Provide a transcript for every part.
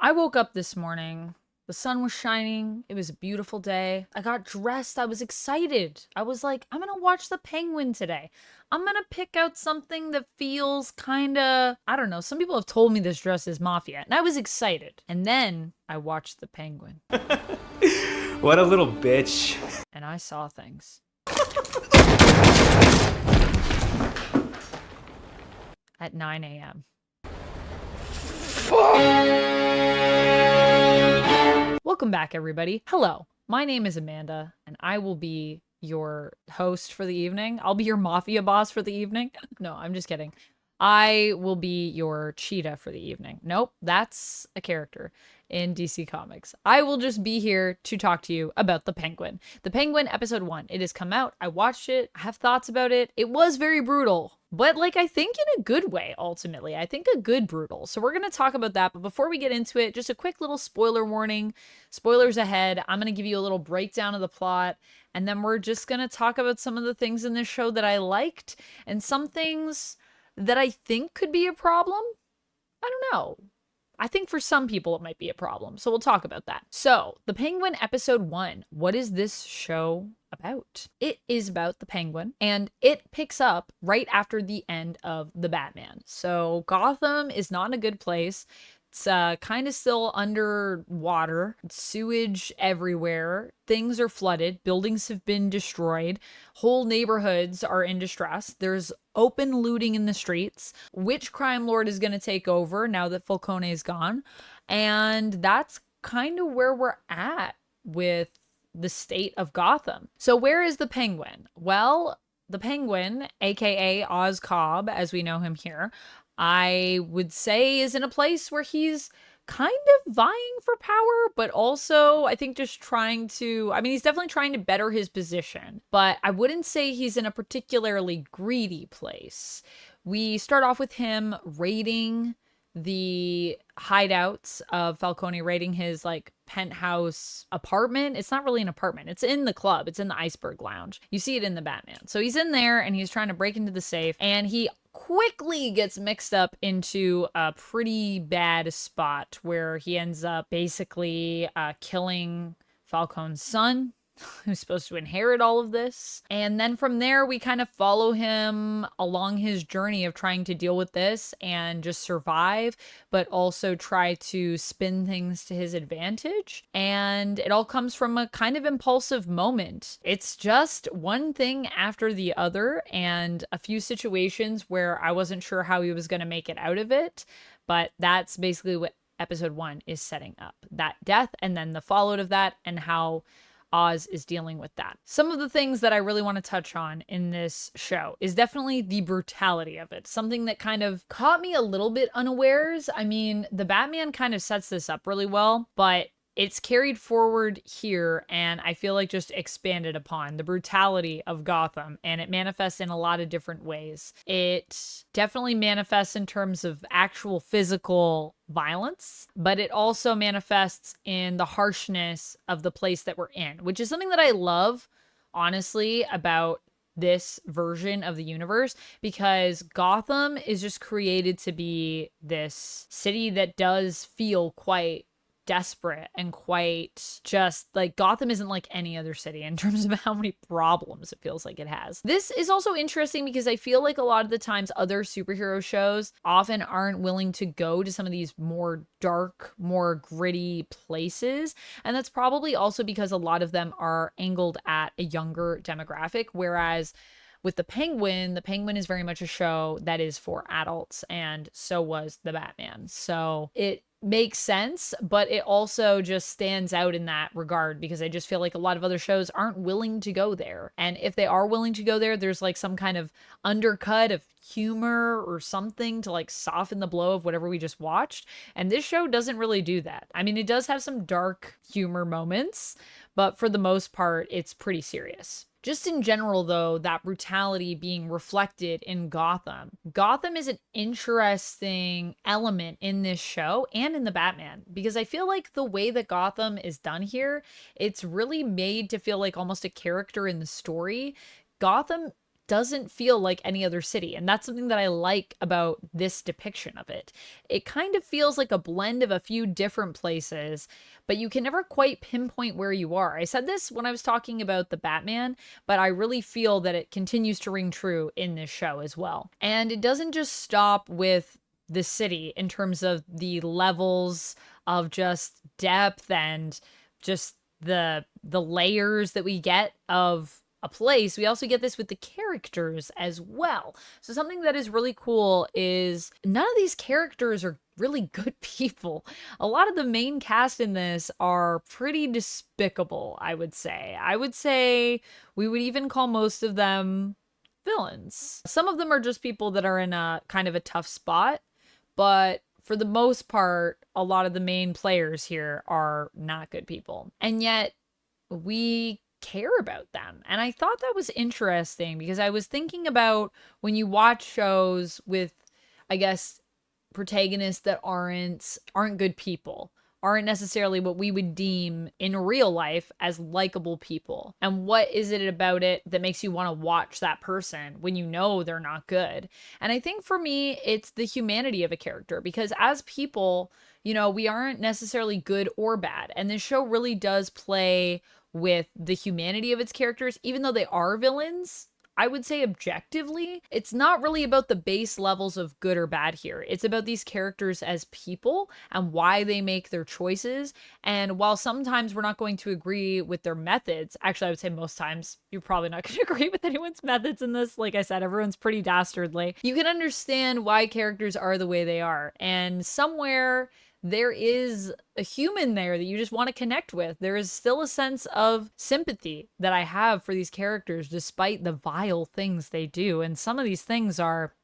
I woke up this morning. The sun was shining. It was a beautiful day. I got dressed. I was excited. I was like, I'm gonna watch The Penguin today. I'm gonna pick out something that feels kinda, I don't know. Some people have told me this dress is mafia, and I was excited. And then I watched The Penguin. What a little bitch. And I saw things. At 9 a.m. Welcome back, everybody. Hello, my name is Amanda, and I will be your host for the evening. I'll be your mafia boss for the evening. No, I'm just kidding. I will be your cheetah for the evening. Nope, that's a character in DC Comics. I will just be here to talk to you about The Penguin. The Penguin, episode 1. It has come out. I watched it. I have thoughts about it. It was very brutal. But, I think in a good way, ultimately. I think a good brutal. So we're going to talk about that. But before we get into it, just a quick little spoiler warning. Spoilers ahead. I'm going to give you a little breakdown of the plot. And then we're just going to talk about some of the things in this show that I liked. And some things that I think could be a problem. I don't know. I think for some people it might be a problem. So we'll talk about that. So, The Penguin episode 1. What is this show about? It is about the Penguin, and it picks up right after the end of the Batman. So Gotham is not in a good place. It's kind of still underwater, sewage everywhere. Things are flooded. Buildings have been destroyed. Whole neighborhoods are in distress. There's open looting in the streets. Which crime lord is going to take over now that Falcone is gone? And that's kind of where we're at with the state of Gotham. So where is the Penguin? Well, the Penguin, aka Oz Cobb, as we know him here, I would say is in a place where he's kind of vying for power, but also I think just trying to, he's definitely trying to better his position, but I wouldn't say he's in a particularly greedy place. We start off with him raiding the hideouts of Falcone, raiding his penthouse apartment. It's not really an apartment. It's in the club. It's in the Iceberg Lounge. You see it in the Batman. So he's in there and he's trying to break into the safe, and he quickly gets mixed up into a pretty bad spot where he ends up basically killing Falcone's son, who's supposed to inherit all of this. And then from there, we kind of follow him along his journey of trying to deal with this and just survive, but also try to spin things to his advantage. And it all comes from a kind of impulsive moment. It's just one thing after the other, and a few situations where I wasn't sure how he was going to make it out of it. But that's basically what episode 1 is setting up. That death, and then the fallout of that, and how Oz is dealing with that. Some of the things that I really want to touch on in this show is definitely the brutality of it. Something that kind of caught me a little bit unawares. The Batman kind of sets this up really well, but it's carried forward here, and I feel like just expanded upon the brutality of Gotham, and it manifests in a lot of different ways. It definitely manifests in terms of actual physical violence, but it also manifests in the harshness of the place that we're in, which is something that I love, honestly, about this version of the universe, because Gotham is just created to be this city that does feel quite desperate and quite just Gotham isn't like any other city in terms of how many problems it feels like it has. This is also interesting because I feel like a lot of the times other superhero shows often aren't willing to go to some of these more dark, more gritty places. And that's probably also because a lot of them are angled at a younger demographic, whereas with the Penguin is very much a show that is for adults, and so was the Batman. So it makes sense, but it also just stands out in that regard because I just feel like a lot of other shows aren't willing to go there. And if they are willing to go there, there's some kind of undercut of humor or something to soften the blow of whatever we just watched. And this show doesn't really do that. It does have some dark humor moments, but for the most part, it's pretty serious. Just in general, though, that brutality being reflected in Gotham. Gotham is an interesting element in this show and in the Batman, because I feel like the way that Gotham is done here, it's really made to feel like almost a character in the story. Gotham doesn't feel like any other city. And that's something that I like about this depiction of it. It kind of feels like a blend of a few different places, but you can never quite pinpoint where you are. I said this when I was talking about the Batman, but I really feel that it continues to ring true in this show as well. And it doesn't just stop with the city in terms of the levels of just depth and just the layers that we get of a place. We also get this with the characters as well. So something that is really cool is none of these characters are really good people. A lot of the main cast in this are pretty despicable, I would say. I would say we would even call most of them villains. Some of them are just people that are in a kind of a tough spot, but for the most part, a lot of the main players here are not good people. And yet we care about them. And I thought that was interesting because I was thinking about when you watch shows with, I guess, protagonists that aren't good people, aren't necessarily what we would deem in real life as likable people. And what is it about it that makes you want to watch that person when you know they're not good? And I think for me, it's the humanity of a character, because as people, you know, we aren't necessarily good or bad. And this show really does play with the humanity of its characters, even though they are villains. I would say objectively, it's not really about the base levels of good or bad here. It's about these characters as people and why they make their choices. And while sometimes we're not going to agree with their methods, actually, I would say most times you're probably not going to agree with anyone's methods in this. Like I said, everyone's pretty dastardly. You can understand why characters are the way they are. And somewhere there is a human there that you just want to connect with. There is still a sense of sympathy that I have for these characters, despite the vile things they do. And some of these things are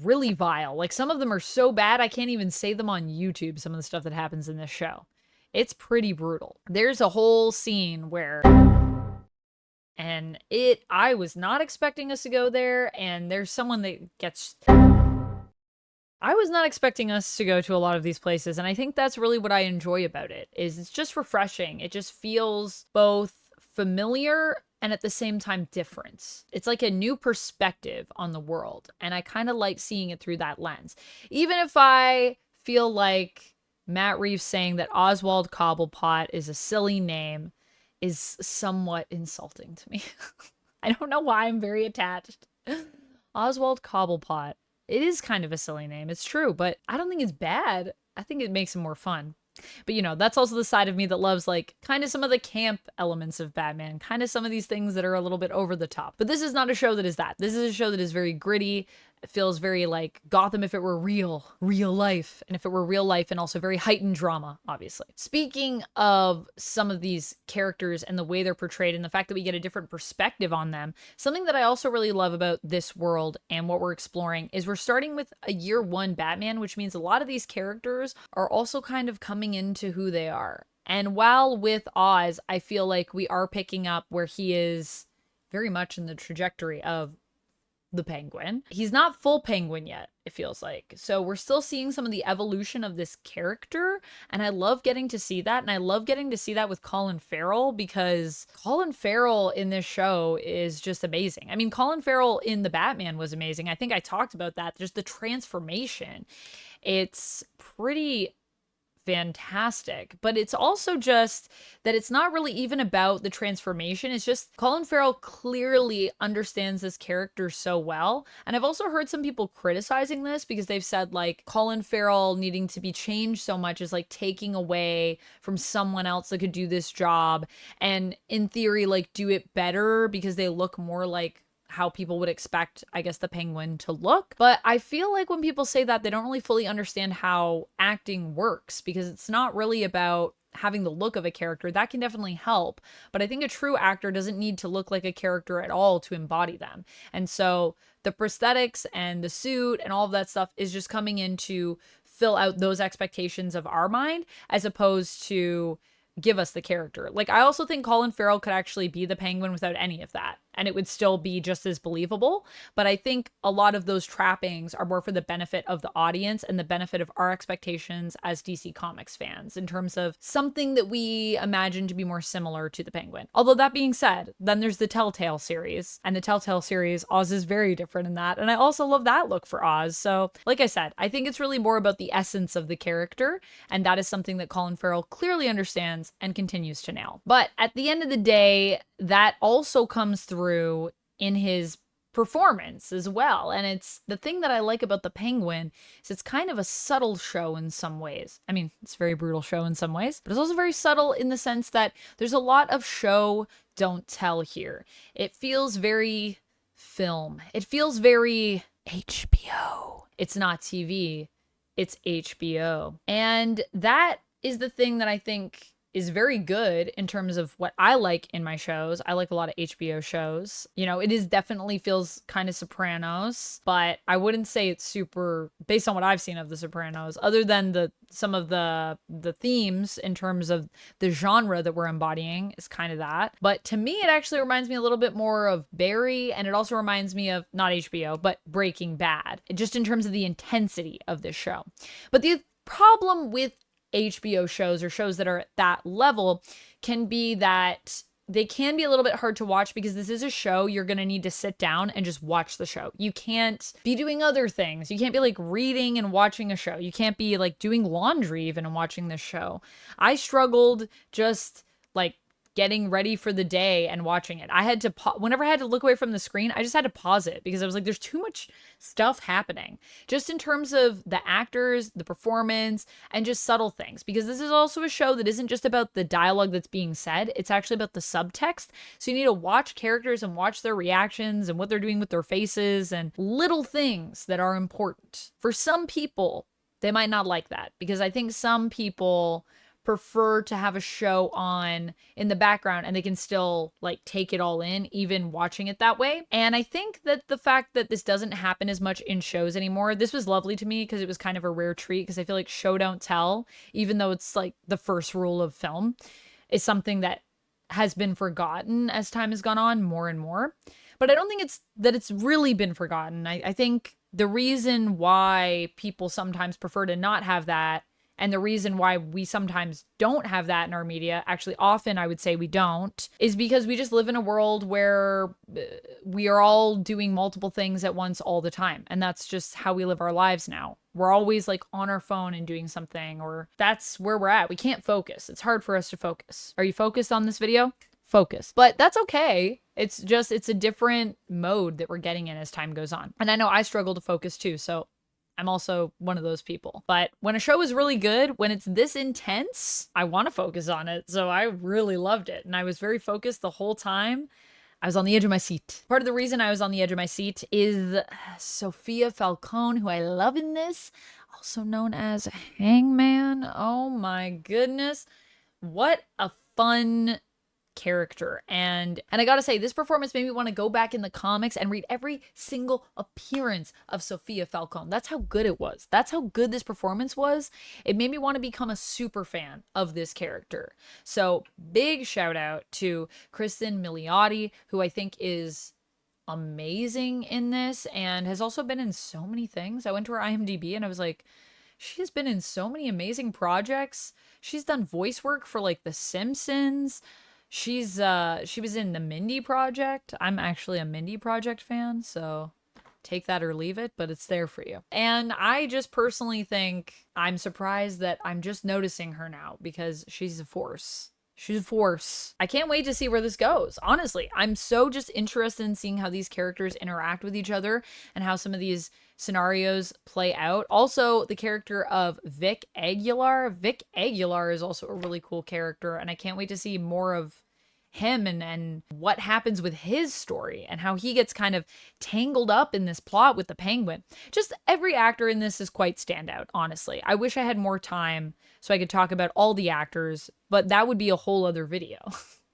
really vile. Like, some of them are so bad, I can't even say them on YouTube, some of the stuff that happens in this show. It's pretty brutal. There's a whole scene where... And I was not expecting us to go there, and there's someone that gets... I was not expecting us to go to a lot of these places, and I think that's really what I enjoy about it, is it's just refreshing. It just feels both familiar and at the same time different. It's like a new perspective on the world, and I kind of like seeing it through that lens. Even if I feel like Matt Reeves saying that Oswald Cobblepot is a silly name is somewhat insulting to me. I don't know why I'm very attached. Oswald Cobblepot. It is kind of a silly name, it's true, but I don't think it's bad. I think it makes it more fun. But, you know, that's also the side of me that loves, like, kind of some of the camp elements of Batman, kind of some of these things that are a little bit over the top. But this is not a show that is that. This is a show that is very gritty. It feels very like Gotham if it were real life, and if it were real life, and also very heightened drama, obviously. Speaking of some of these characters and the way they're portrayed and the fact that we get a different perspective on them, something that I also really love about this world and what we're exploring is we're starting with a year one Batman, which means a lot of these characters are also kind of coming into who they are. And while with Oz, I feel like we are picking up where he is very much in the trajectory of the Penguin. He's not full Penguin yet, it feels like. So we're still seeing some of the evolution of this character, and I love getting to see that, and I love getting to see that with Colin Farrell, because Colin Farrell in this show is just amazing. I mean, Colin Farrell in The Batman was amazing. I think I talked about that. Just the transformation. It's pretty fantastic, but it's also just that it's not really even about the transformation. It's just Colin Farrell clearly understands this character so well. And I've also heard some people criticizing this because they've said, like, Colin Farrell needing to be changed so much is like taking away from someone else that could do this job, and in theory, like, do it better because they look more like how people would expect, I guess, the Penguin to look. But I feel like when people say that, they don't really fully understand how acting works, because it's not really about having the look of a character. That can definitely help, but I think a true actor doesn't need to look like a character at all to embody them. And so the prosthetics and the suit and all of that stuff is just coming in to fill out those expectations of our mind, as opposed to give us the character. Like, I also think Colin Farrell could actually be the Penguin without any of that. and it would still be just as believable. But I think a lot of those trappings are more for the benefit of the audience and the benefit of our expectations as DC Comics fans in terms of something that we imagine to be more similar to the Penguin. Although that being said, then there's the Telltale series, and the Telltale series, Oz is very different in that. And I also love that look for Oz. So like I said, I think it's really more about the essence of the character. And that is something that Colin Farrell clearly understands and continues to nail. But at the end of the day, that also comes through in his performance as well. And it's the thing that I like about the Penguin is it's kind of a subtle show in some ways. I mean, it's a very brutal show in some ways, but it's also very subtle in the sense that there's a lot of show don't tell here. It feels very film. It feels very HBO. It's not TV. It's HBO. And that is the thing that I think is very good in terms of what I like in my shows. I like a lot of HBO shows. You know, it is definitely feels kind of Sopranos, but I wouldn't say it's super based on what I've seen of the Sopranos, other than some of the themes in terms of the genre that we're embodying is kind of that. But to me, it actually reminds me a little bit more of Barry, and it also reminds me of not HBO, but Breaking Bad, just in terms of the intensity of this show. But the problem with HBO shows or shows that are at that level can be that they can be a little bit hard to watch because this is a show you're going to need to sit down and just watch the show. You can't be doing other things. You can't be like reading and watching a show. You can't be like doing laundry even and watching this show. I struggled just like getting ready for the day and watching it. I had to, whenever I had to look away from the screen, I just had to pause it because I was like, there's too much stuff happening. Just in terms of the actors, the performance, and just subtle things. Because this is also a show that isn't just about the dialogue that's being said, it's actually about the subtext. So you need to watch characters and watch their reactions and what they're doing with their faces and little things that are important. For some people, they might not like that because I think some people prefer to have a show on in the background and they can still like take it all in even watching it that way. And I think that the fact that this doesn't happen as much in shows anymore, this was lovely to me because it was kind of a rare treat because I feel like show don't tell, even though it's like the first rule of film, is something that has been forgotten as time has gone on more and more. But I don't think it's really been forgotten. I think the reason why people sometimes prefer to not have that, and the reason why we sometimes don't have that in our media, actually often I would say we don't, is because we just live in a world where we are all doing multiple things at once all the time. And that's just how we live our lives now. We're always like on our phone and doing something, or that's where we're at. We can't focus. It's hard for us to focus. Are you focused on this video? Focus. But that's okay. It's a different mode that we're getting in as time goes on. And I know I struggle to focus too, so I'm also one of those people. But when a show is really good, when it's this intense, I want to focus on it. So I really loved it. And I was very focused the whole time. I was on the edge of my seat. Part of the reason I was on the edge of my seat is Sophia Falcone, who I love in this, also known as Hangman. Oh my goodness. What a fun character. And I gotta say, this performance made me want to go back in the comics and read every single appearance of Sophia Falcone. That's how good it was. That's how good this performance was. It made me want to become a super fan of this character. So big shout out to Kristen Milioti, who I think is amazing in this and has also been in so many things. I went to her IMDb and I was like, she has been in so many amazing projects. She's done voice work for like The Simpsons. She was in the Mindy Project. I'm actually a Mindy Project fan, so take that or leave it, but it's there for you. And I just personally think I'm surprised that I'm just noticing her now because she's a force. She's a force. I can't wait to see where this goes. Honestly, I'm so just interested in seeing how these characters interact with each other and how some of these scenarios play out. Also, the character of Vic Aguilar. Vic Aguilar is also a really cool character, and I can't wait to see more of him and what happens with his story and how he gets kind of tangled up in this plot with the Penguin. Just every actor in this is quite standout, honestly. I wish I had more time so I could talk about all the actors, but that would be a whole other video.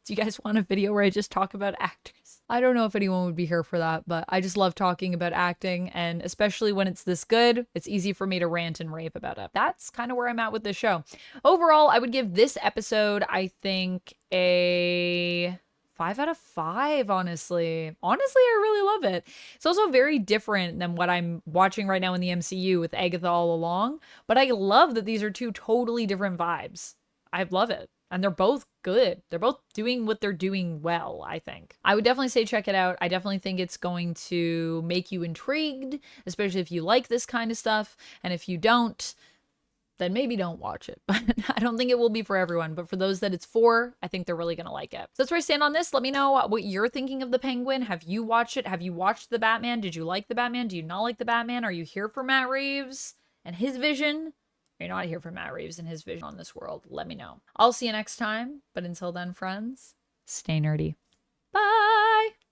Do you guys want a video where I just talk about actors? I don't know if anyone would be here for that, but I just love talking about acting, and especially when it's this good, it's easy for me to rant and rave about it. That's kind of where I'm at with this show. Overall, I would give this episode, I think, a 5 out of 5, honestly. Honestly, I really love it. It's also very different than what I'm watching right now in the MCU with Agatha all along, but I love that these are two totally different vibes. I love it. And they're both good. They're both doing what they're doing well, I think. I would definitely say check it out. I definitely think it's going to make you intrigued, especially if you like this kind of stuff. And if you don't, then maybe don't watch it. But I don't think it will be for everyone. But for those that it's for, I think they're really going to like it. So that's where I stand on this. Let me know what you're thinking of the Penguin. Have you watched it? Have you watched the Batman? Did you like the Batman? Do you not like the Batman? Are you here for Matt Reeves and his vision? You're not here for Matt Reeves and his vision on this world. Let me know. I'll see you next time. But until then, friends, stay nerdy. Bye.